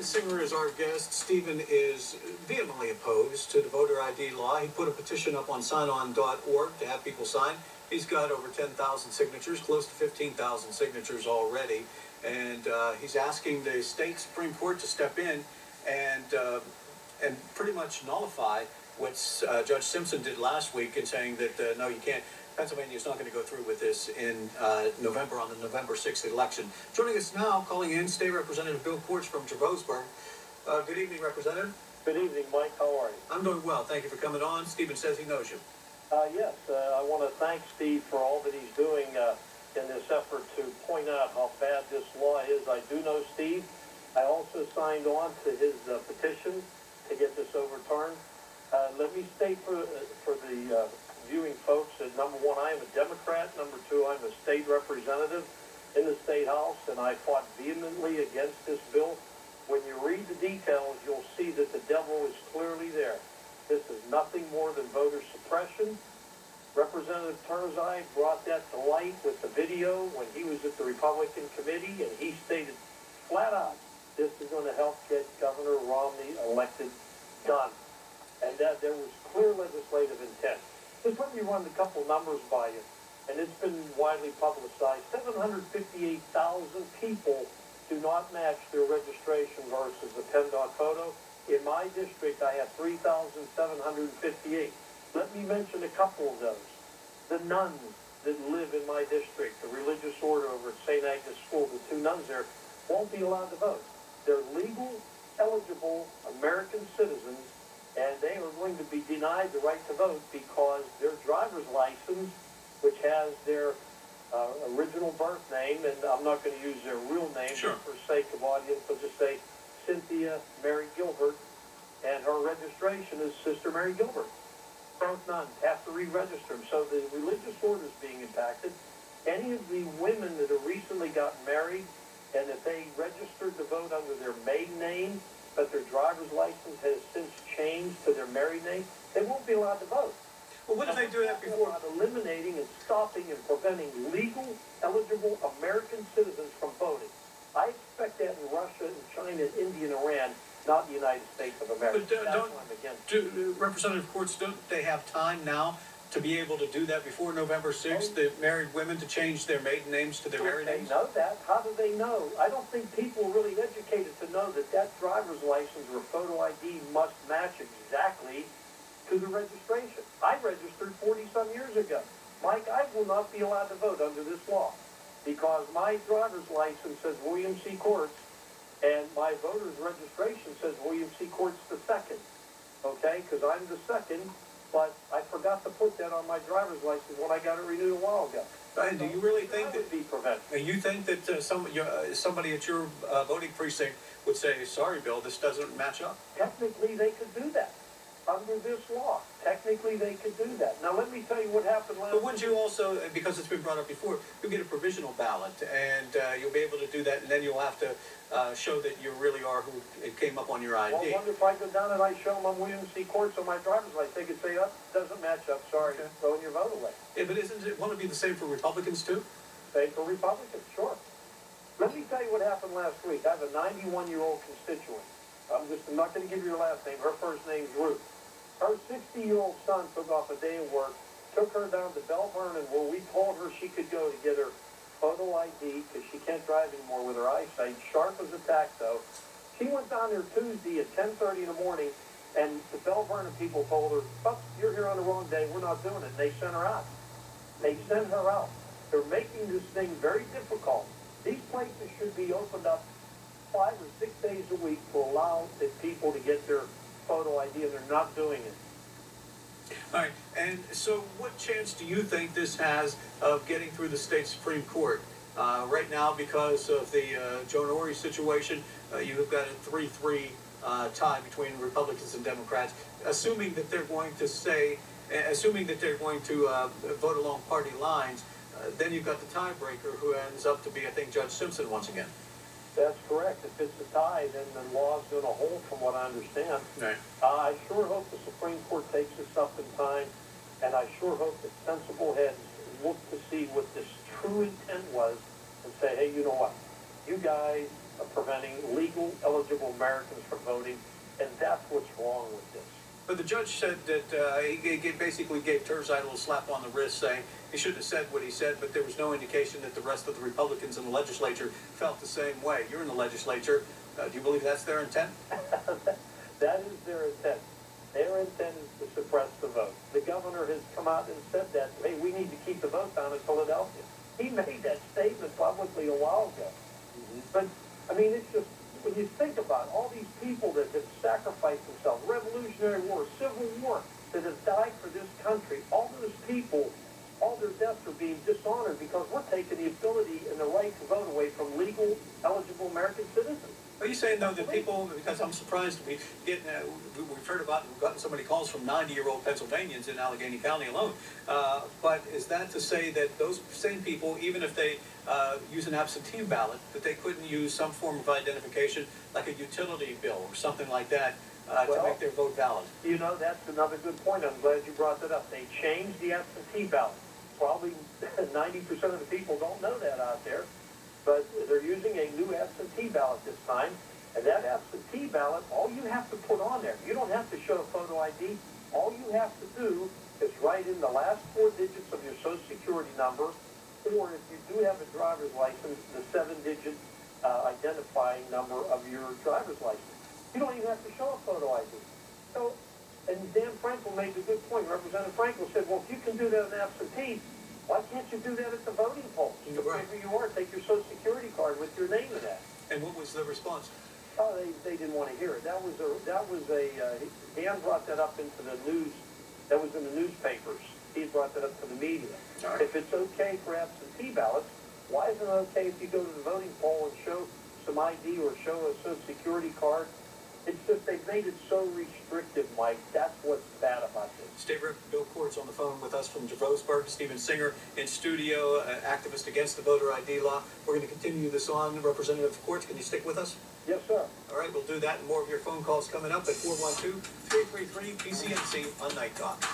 Stephen Singer is our guest. Stephen is vehemently opposed to the voter ID law. He put a petition up on signon.org to have people sign. He's got over 10,000 signatures, close to 15,000 signatures already. And he's asking the state Supreme Court to step in and pretty much nullify what Judge Simpson did last week in saying that, no, you can't. Pennsylvania is not going to go through with this in November on the November 6th election. Joining us now, calling in, State Representative Bill Porch from Javosburg. Good evening, Representative. Good evening, Mike. How are you? I'm doing well. Thank you for coming on. Stephen says he knows you. Yes, I want to thank Steve for all that he's doing in this effort to point out how bad this law is. I do know Steve. I also signed on to his petition to get this overturned. Let me state for the viewing folks that, number one, I am a Democrat. Number two, I'm a state representative in the State House, and I fought vehemently against this bill. When you read the details, you'll see that the devil is clearly there. This is nothing more than voter suppression. Representative Turzai brought that to light with the video when he was at the Republican committee, and he stated flat out, this is going to help get Governor Romney elected. Done. And that there was clear legislative intent. Just let me run a couple numbers by you, and it's been widely publicized. 758,000 people do not match their registration versus the PennDOT photo. In my district, I have 3,758. Let me mention a couple of those. The nuns that live in my district, the religious order over at St. Agnes School, the two nuns there, won't be allowed to vote. They're legal, eligible American citizens, and they are going to be denied the right to vote because their driver's license, which has their original birth name, and I'm not going to use their real name Sure. for sake of audience, I'll just say Cynthia Mary Gilbert, and her registration is Sister Mary Gilbert. Both nuns have to re-register them. So the religious order is being impacted. Any of the women that have recently gotten married, and if they registered to vote under their maiden name, but their driver's license has since changed to their married name, they won't be allowed to vote. Well, wouldn't they do that before? About eliminating and stopping and preventing legal, eligible American citizens from voting. I expect that in Russia and China and India and Iran, not the United States of America. But Representative Courts, don't they have time now to be able to do that before November 6th, the married women to change their maiden names to their married names? They know that. How do they know? I don't think people are really educated to know that that driver's license or photo ID must match exactly to the registration. I registered 40-some years ago. Mike, I will not be allowed to vote under this law because my driver's license says William C. Courts and my voter's registration says William C. Courts II. Okay? Because I'm the second. But I forgot to put that on my driver's license when I got it renewed a while ago. And do you really think that would be prevented? You think that somebody at your voting precinct would say, "Sorry, Bill, this doesn't match up"? Technically, they could do that under this law. Technically, they could do that. Now, let me tell you what happened last. But wouldn't you also, because it's been brought up before, you'll get a provisional ballot, and you'll be able to do that, and then you'll have to show that you really are who it came up on your ID. Well, I wonder if I go down and I show them on William C. Courts on my driver's license, they could say, "Oh, doesn't match up. Sorry, okay. Throwing your vote away." Yeah, but won't it be the same for Republicans too? Same for Republicans, sure. Let me tell you what happened last week. I have a 91-year-old constituent. I'm not going to give you her last name. Her first name's Ruth. Her 60-year-old son took off a day of work, took her down to Bell Vernon, where we told her she could go to get her photo ID because she can't drive anymore with her eyesight. Sharp as a tack, though. She went down there Tuesday at 10:30 in the morning, and the Bell Vernon people told her, "Oh, you're here on the wrong day. We're not doing it." They sent her out. They sent her out. They're making this thing very difficult. These places should be opened up 5 or 6 days a week to allow the people to get their photo ID, and they're not doing it. All right, and so what chance do you think this has of getting through the state Supreme Court? Right now, because of the Joe Norrie situation, you've got a 3-3 tie between Republicans and Democrats. Assuming that they're going to vote along party lines, then you've got the tiebreaker, who ends up to be, I think, Judge Simpson once again. That's correct. If it's a tie, then the law's going to hold, from what I understand. Right. I sure hope the Supreme Court takes this up in time, and I sure hope that sensible heads look to see what this true intent was and say, hey, you know what? You guys preventing legal, eligible Americans from voting, and that's what's wrong with this. But the judge said that he basically gave Turzai a little slap on the wrist, saying he shouldn't have said what he said, but there was no indication that the rest of the Republicans in the legislature felt the same way. You're in the legislature. Do you believe that's their intent? That is their intent. Their intent is to suppress the vote. The governor has come out and said that, hey, we need to keep the vote down in Philadelphia. He made that statement publicly a while ago. But, I mean, it's just, when you think about all these people that have sacrificed themselves, Revolutionary War, Civil War, that have died for this country, all those people, all their deaths are being dishonored because we're taking the ability and the right to vote away from legal, eligible American citizens. Are you saying, though, that people, because I'm surprised we've heard about, we've gotten so many calls from 90-year-old Pennsylvanians in Allegheny County alone, but is that to say that those same people, even if they use an absentee ballot, that they couldn't use some form of identification, like a utility bill or something like that, to make their vote valid? You know, that's another good point. I'm glad you brought that up. They changed the absentee ballot. Probably 90% of the people don't know that out there. But they're using a new absentee ballot this time. And that absentee ballot, all you have to put on there, you don't have to show a photo ID. All you have to do is write in the last 4 digits of your Social Security number, or if you do have a driver's license, the 7-digit identifying number of your driver's license. You don't even have to show a photo ID. So, and Dan Frankel made a good point. Representative Frankel said, well, if you can do that in absentee, why can't you do that at the voting polls? Right. Wherever you are, take your Social Security card with your name in that. And what was the response? Oh, they didn't want to hear it. Dan brought that up into the news. That was in the newspapers. He brought that up to the media. Right. If it's okay for absentee ballots, why isn't it okay if you go to the voting poll and show some ID or show a Social Security card? It's just they've made it so restrictive, Mike. That's what's bad about this. State Rep. Bill Court's on the phone with us from Javosburg. Stephen Singer in studio, activist against the voter ID law. We're going to continue this on. Representative Court, can you stick with us? Yes, sir. All right, we'll do that and more of your phone calls coming up at 412-333-PCNC on Night Talk.